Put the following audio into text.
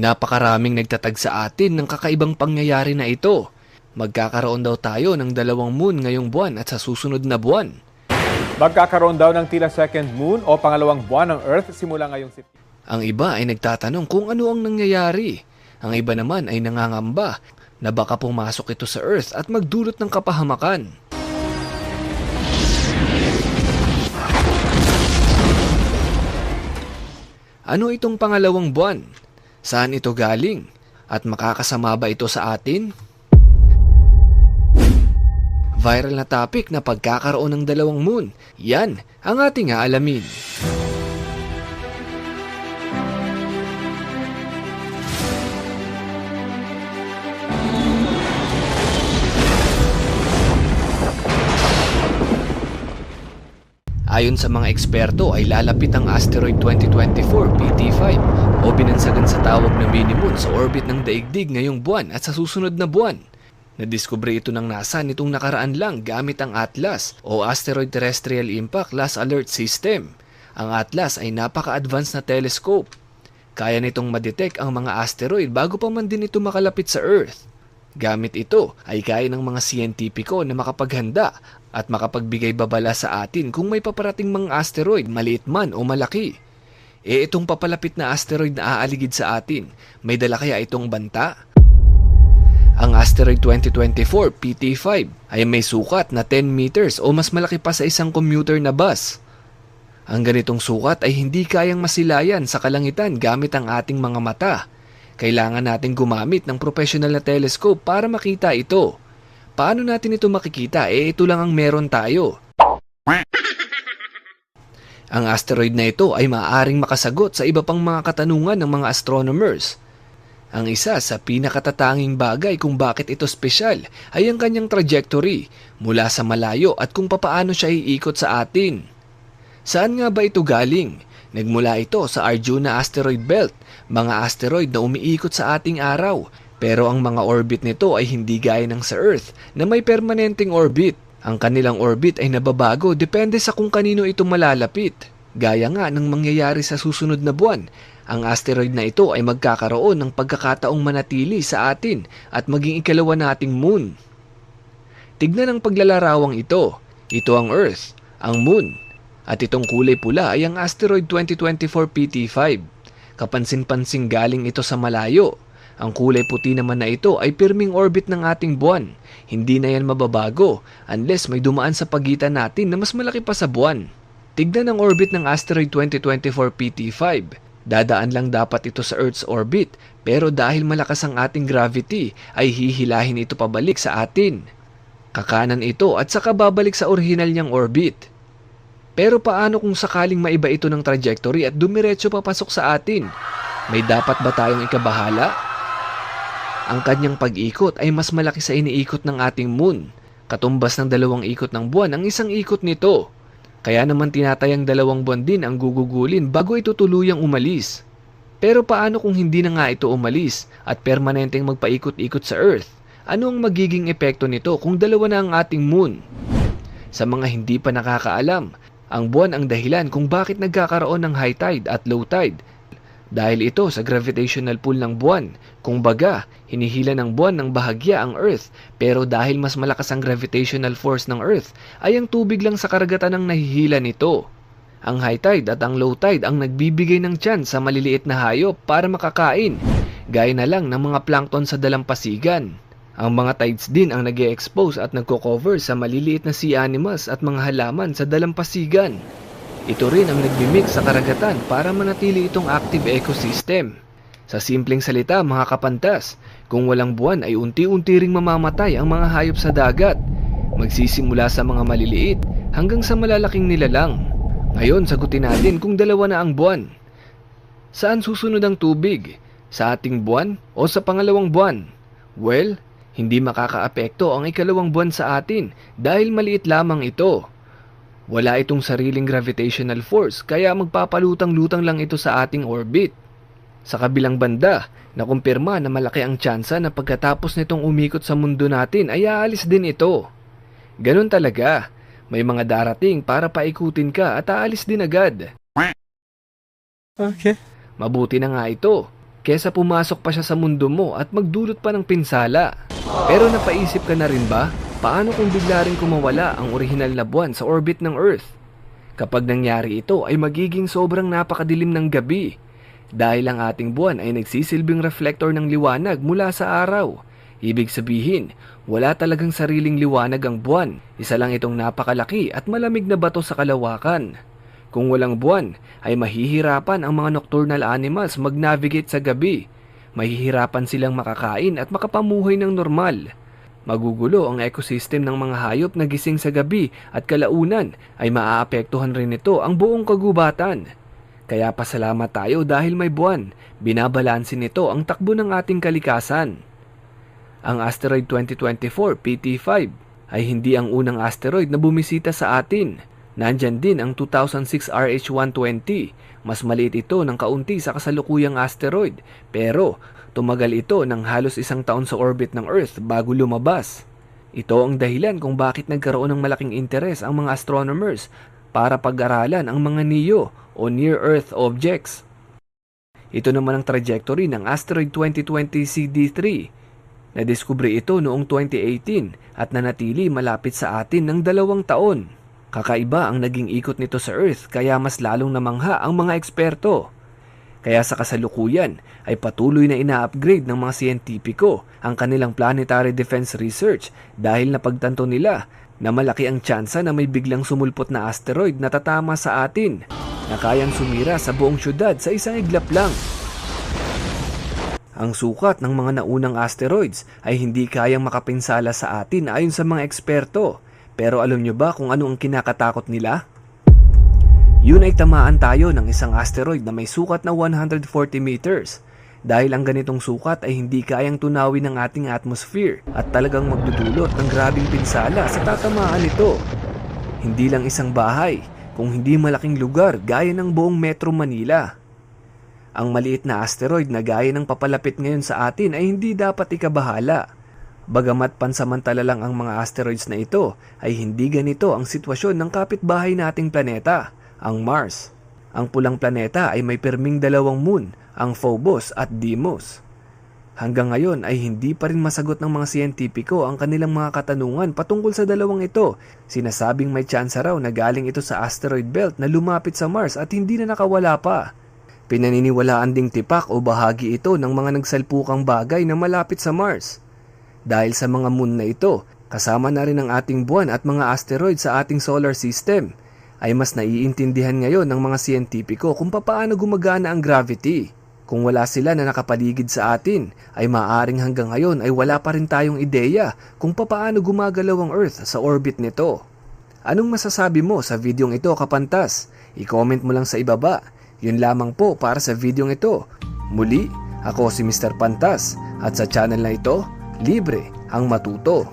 Napakaraming nagtatag sa atin ng kakaibang pangyayari na ito. Magkakaroon daw tayo ng 2 moon ngayong buwan at sa susunod na buwan. Magkakaroon daw ng tila second moon o pangalawang buwan ng Earth simula ngayong September. Ang iba ay nagtatanong kung ano ang nangyayari. Ang iba naman ay nangangamba na baka pumasok ito sa Earth at magdulot ng kapahamakan. Ano itong pangalawang buwan? Saan ito galing? At makakasama ba ito sa atin? Viral na topic na pagkakaroon ng 2 moon. Yan ang ating aalamin. Ayon sa mga eksperto ay lalapit ang asteroid 2024 PT5 o binansagan sa tawag na mini-moon sa orbit ng daigdig ngayong buwan at sa susunod na buwan. Nadiskubre ito ng NASA nitong nakaraan lang gamit ang ATLAS o Asteroid Terrestrial Impact Last Alert System. Ang ATLAS ay napaka-advanced na telescope. Kaya nitong madetect ang mga asteroid bago pa man din ito makalapit sa Earth. Gamit ito ay kaya ng mga siyentipiko na makapaghanda at makapagbigay babala sa atin kung may paparating mga asteroid, maliit man o malaki. Itong papalapit na asteroid na aaligid sa atin, may dala kaya itong banta? Ang asteroid 2024 PT5 ay may sukat na 10 meters o mas malaki pa sa isang commuter na bus. Ang ganitong sukat ay hindi kayang masilayan sa kalangitan gamit ang ating mga mata. Kailangan natin gumamit ng professional na telescope para makita ito. Paano natin ito makikita? Ito lang ang meron tayo. Ang asteroid na ito ay maaaring makasagot sa iba pang mga katanungan ng mga astronomers. Ang isa sa pinakatatanging bagay kung bakit ito espesyal ay ang kanyang trajectory mula sa malayo at kung papaano siya iikot sa atin. Saan nga ba ito galing? Nagmula ito sa Arjuna Asteroid Belt, mga asteroid na umiikot sa ating araw. Pero ang mga orbit nito ay hindi gaya ng sa Earth na may permanenteng orbit. Ang kanilang orbit ay nababago depende sa kung kanino ito malalapit. Gaya nga ng mangyayari sa susunod na buwan, ang asteroid na ito ay magkakaroon ng pagkakataong manatili sa atin at maging ikalawa nating moon. Tignan ang paglalarawang ito. Ito ang Earth, ang moon. At itong kulay pula ay ang asteroid 2024 PT5. Kapansin-pansing galing ito sa malayo. Ang kulay puti naman na ito ay pirming orbit ng ating buwan. Hindi na yan mababago unless may dumaan sa pagitan natin na mas malaki pa sa buwan. Tignan ang orbit ng asteroid 2024 PT5. Dadaan lang dapat ito sa Earth's orbit, pero dahil malakas ang ating gravity ay hihilahin ito pabalik sa atin. Kakanan ito at saka babalik sa orihinal niyang orbit. Pero paano kung sakaling maiba ito ng trajectory at dumiretso papasok sa atin? May dapat ba tayong ikabahala? Ang kanyang pag-ikot ay mas malaki sa iniikot ng ating moon. Katumbas ng 2 ikot ng buwan ang isang ikot nito. Kaya naman tinatayang 2 buwan din ang gugugulin bago ito tuluyang umalis. Pero paano kung hindi na nga ito umalis at permanenteng magpaikot-ikot sa Earth? Ano ang magiging epekto nito kung 2 na ang ating moon? Sa mga hindi pa nakakaalam, ang buwan ang dahilan kung bakit nagkakaroon ng high tide at low tide. Dahil ito sa gravitational pull ng buwan. Kung baga, hinihila ng buwan ng bahagya ang Earth, pero dahil mas malakas ang gravitational force ng Earth, ay ang tubig lang sa karagatan ang nahihila nito. Ang high tide at ang low tide ang nagbibigay ng chance sa maliliit na hayop para makakain, gaya na lang ng mga plankton sa dalampasigan. Ang mga tides din ang nag-e-expose at nagko-cover sa maliliit na sea animals at mga halaman sa dalampasigan. Ito rin ang nagmimix sa karagatan para manatili itong active ecosystem. Sa simpleng salita mga kapantas, kung walang buwan ay unti-unti ring mamamatay ang mga hayop sa dagat. Magsisimula sa mga maliliit hanggang sa malalaking nilalang. Ngayon sagutin natin kung 2 na ang buwan. Saan susunod ang tubig? Sa ating buwan o sa pangalawang buwan? Well, hindi makakaapekto ang ikalawang buwan sa atin dahil maliit lamang ito. Wala itong sariling gravitational force kaya magpapalutang-lutang lang ito sa ating orbit. Sa kabilang banda, nakumpirma na malaki ang tsansa na pagkatapos nitong umikot sa mundo natin ay aalis din ito. Ganun talaga, may mga darating para paikutin ka at aalis din agad. Okay. Mabuti na nga ito. kesa pumasok pa siya sa mundo mo at magdulot pa ng pinsala. Pero napaisip ka na rin ba? Paano kung bigla rin kumawala ang orihinal na buwan sa orbit ng Earth? Kapag nangyari ito ay magiging sobrang napakadilim ng gabi dahil ang ating buwan ay nagsisilbing reflector ng liwanag mula sa araw. Ibig sabihin, wala talagang sariling liwanag ang buwan. Isa lang itong napakalaki at malamig na bato sa kalawakan. Kung walang buwan, ay mahihirapan ang mga nocturnal animals mag-navigate sa gabi. Mahihirapan silang makakain at makapamuhay ng normal. Magugulo ang ecosystem ng mga hayop na gising sa gabi at kalaunan ay maaapektuhan rin nito ang buong kagubatan. Kaya pasalamat tayo dahil may buwan. Binabalansin nito ang takbo ng ating kalikasan. Ang asteroid 2024 PT5 ay hindi ang unang asteroid na bumisita sa atin. Nandyan din ang 2006 RH120. Mas maliit ito ng kaunti sa kasalukuyang asteroid, pero tumagal ito ng halos 1 taon sa orbit ng Earth bago lumabas. Ito ang dahilan kung bakit nagkaroon ng malaking interes ang mga astronomers para pag-aralan ang mga NEO o Near-Earth Objects. Ito naman ang trajectory ng asteroid 2020 CD3. Nadiskubre ito noong 2018 at nanatili malapit sa atin ng 2 taon. Kakaiba ang naging ikot nito sa Earth kaya mas lalong namangha ang mga eksperto. Kaya sa kasalukuyan ay patuloy na ina-upgrade ng mga siyentipiko ang kanilang planetary defense research dahil napagtanto nila na malaki ang tsansa na may biglang sumulpot na asteroid na tatama sa atin na kayang sumira sa buong syudad sa isang iglap lang. Ang sukat ng mga naunang asteroids ay hindi kayang makapinsala sa atin ayon sa mga eksperto. Pero alam nyo ba kung ano ang kinakatakot nila? Yun ay tamaan tayo ng isang asteroid na may sukat na 140 meters. Dahil ang ganitong sukat ay hindi kayang tunawin ng ating atmosphere at talagang magdudulot ng grabing pinsala sa tatamaan nito. Hindi lang isang bahay, kung hindi malaking lugar gaya ng buong Metro Manila. Ang maliit na asteroid na gaya ng papalapit ngayon sa atin ay hindi dapat ikabahala. Bagamat pansamantala lang ang mga asteroids na ito, ay hindi ganito ang sitwasyon ng kapitbahay nating planeta, ang Mars. Ang pulang planeta ay may perming 2 moon, ang Phobos at Deimos. Hanggang ngayon ay hindi pa rin masagot ng mga siyentipiko ang kanilang mga katanungan patungkol sa 2 ito. Sinasabing may tsansa raw na galing ito sa asteroid belt na lumapit sa Mars at hindi na nakawala pa. Pinaniniwalaan ding tipak o bahagi ito ng mga nagsalpukang bagay na malapit sa Mars. Dahil sa mga moon na ito, kasama na rin ang ating buwan at mga asteroid sa ating solar system, ay mas naiintindihan ngayon ng mga siyentipiko kung paano gumagana ang gravity. Kung wala sila na nakapaligid sa atin, ay maaaring hanggang ngayon ay wala pa rin tayong ideya kung paano gumagalaw ang Earth sa orbit nito. Anong masasabi mo sa videong ito, kapantas? I-comment mo lang sa ibaba. Yun lamang po para sa videong ito. Muli, ako si Mr. Pantas at sa channel na ito, libre ang matuto.